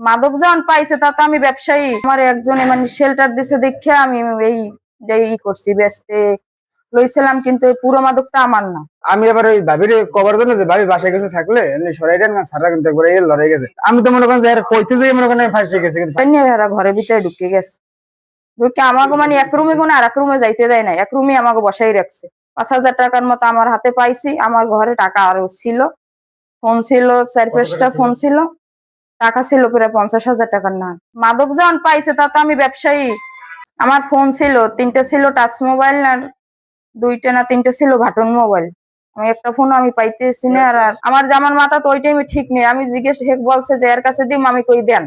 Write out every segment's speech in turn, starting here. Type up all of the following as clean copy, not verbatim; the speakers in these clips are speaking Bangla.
মাদক যখন পাইছে তা তো আমি ব্যবসায়ী, আমার একজনে মানে শেল্টার দিছে দেখে আমি এই করছি, বেচতে লইছিলাম, কিন্তু এই পুরো মাদকটা আমার না। আমি আবার ওই ভাবির কভার জন্য যে ভাবি বাসায় কিছু থাকলে এমনি সরাই দেন না, সারা কিন্তু একবার এই লড়াই গেছে। আমি তো মনে করেন যে কইতে যাই মনে করেন ফাঁসে গেছে, কিন্তু এরা ঘরের ভিতরে ঢুকে গেছে, ঢুকে আমাকে মানে এক রুমে কোনো আর এক রুমে যাইতে দেয় না, এক রুমে আমাকে বসাই রাখছে। 5,000 টাকার মতো আমার হাতে পাইছি। আমার ঘরে টাকা আরো ছিল, ফোন ছিল, 4-5টা ফোন ছিল, টাকা ছিল প্রায় 50,000 টাকার। না, মাদক যখন পাইছে তা তো আমি ব্যবসায়ী, আমার ফোন ছিল 3টা ছিল টাচ মোবাইল, আর 2টা না 3টা ছিল বাটন মোবাইল। আমি একটা ফোন আমি পাইতেছি না। আর আমার জামার মাথা তো ওই টাইমে ঠিক নেই। আমি জিজ্ঞেস হেক বলছে যে এর কাছে দিম, আমি কই দেন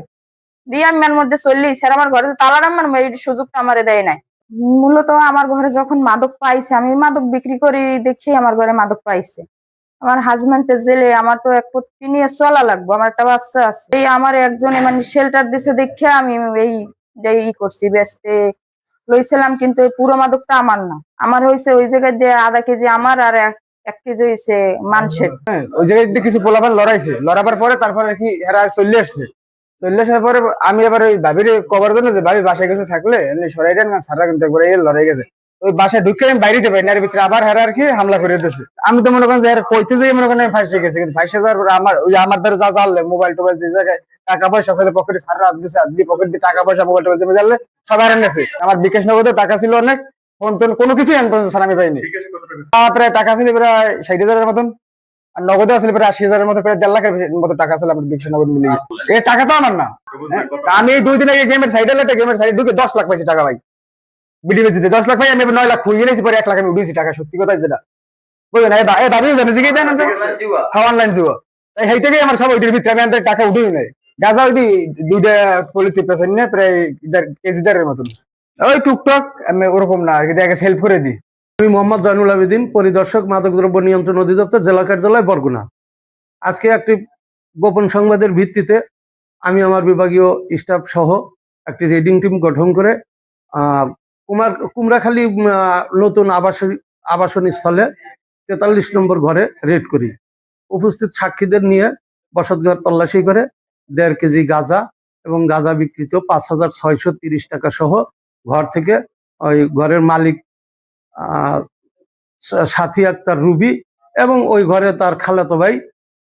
দিয়ে আমি এর মধ্যে চললি স্যার, আমার ঘরে তালার আমার এই সুযোগটা আমারে দেয় নাই। মূলত আমার ঘরে যখন মাদক পাইছে, আমি মাদক বিক্রি করি দেখি আমার ঘরে মাদক পাইছে। আমার হাজবেন্ডের জেলে, আমার তো এক পত্নী নিয়ে চলা লাগবো, আমার একটা বাচ্চা আছে। এই আমার একজনে মানে শেল্টার দিছে দেখে আমি এই করছি, বেচতে লইছিলাম, কিন্তু এই পুরো মাদকটা আমার না। আমার হয়েছে ওই জায়গায় যে আধা কেজি আমার, আর 1 কেজি হয়েছে মানুষের। ওই জায়গায় কিছু পোলাপান লড়াইছে, লড়াবার পরে তারপরে কি এরা চলে আসছে। চলে আসার পরে আমি আবার ওই ভাবির কভার জন্য যে ভাবি বাসায় কিছু থাকলে এমনি সরাই দেন না, সারা কিন্তু একবার এই লড়াই গেছে। ওই বাসায় ঢুকে আমি বাইরে যাই না, এর ভিতরে আবার হেরা আর কি হামলা করে দিতেছে। আমি তো মনে করেন যে কইতে যাই মনে করেন ফাঁসে গেছে, কিন্তু ফাঁসে যাওয়ার পরে আমার দ্বারা যা জানলে মোবাইল টোবাইল যে জায়গায় টাকা পয়সা ছিল পকেটে সারা রাত দিছে, হাত দিয়ে পকেট দিয়ে টাকা পয়সা মোবাইল টোবাইল দিয়ে জানলে সবাই এনেছে। আমার বিকাশ নগদে টাকা ছিল অনেক, ফোন টোন কোনো কিছুই স্যার আমি পাইনি। প্রায় টাকা ছিল প্রায় 60,000-এর মতন, আর নগদে আসলে প্রায় 80,000-এর মতো, প্রায় 1.5 লাখের মতো টাকা ছিল আমার বিকাশ নগদ মিলিয়ে। এই টাকা তো আমার না। আমি এই 2 দিন আগে গেমের সাইডে ঢুকে 10 লাখ পাইছি টাকা ভাই, বিডিবি দিতে 10 লাখ ভাই। আমি 9 লাখ খুঁজে নিয়েছি, পরে 1 লাখ আমি উঠেছি টাকা। সত্যি কথা যেটা বুঝলেন, এই ভাবিও জানে যে কি দেন অনলাইন জুয়া, তাই সেইটাকেই আমার সব ওইটার ভিতরে আমি টাকা উঠেই নাই। গাঁজা ওই 2টা পলিথিন পেছন নিয়ে প্রায় কেজিদারের মতন, ওই টুকটাক আমি ওরকম না আর কি, দেখে হেল্প করে দিই। আমি মোহাম্মদ জয়নুল আবেদিন, পরিদর্শক মাদকদ্রব্য নিয়ন্ত্রণ অধিদপ্তর, জেলা কার্যালয়, বরগুনা। আজকে একটি গোপন সংবাদের ভিত্তিতে আমি আমার বিভাগীয় স্টাফ সহ একটি রেডিং টিম গঠন করে কুমড়াখালী নতুন আবাসন স্থলে 43 নম্বর ঘরে রেড করি। উপস্থিত সাক্ষীদের নিয়ে বসতঘর তল্লাশি করে 1.5 কেজি গাঁজা এবং গাঁজা বিক্রিত 5,630 টাকা সহ ঘর থেকে ওই ঘরের মালিক সাথী আক্তার রুবি এবং ওই ঘরে তার খালাতো ভাই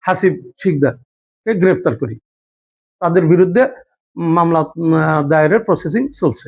হাসিব শিকদারকে গ্রেপ্তার করি। তাদের বিরুদ্ধে মামলা দায়েরের প্রসেসিং চলছে।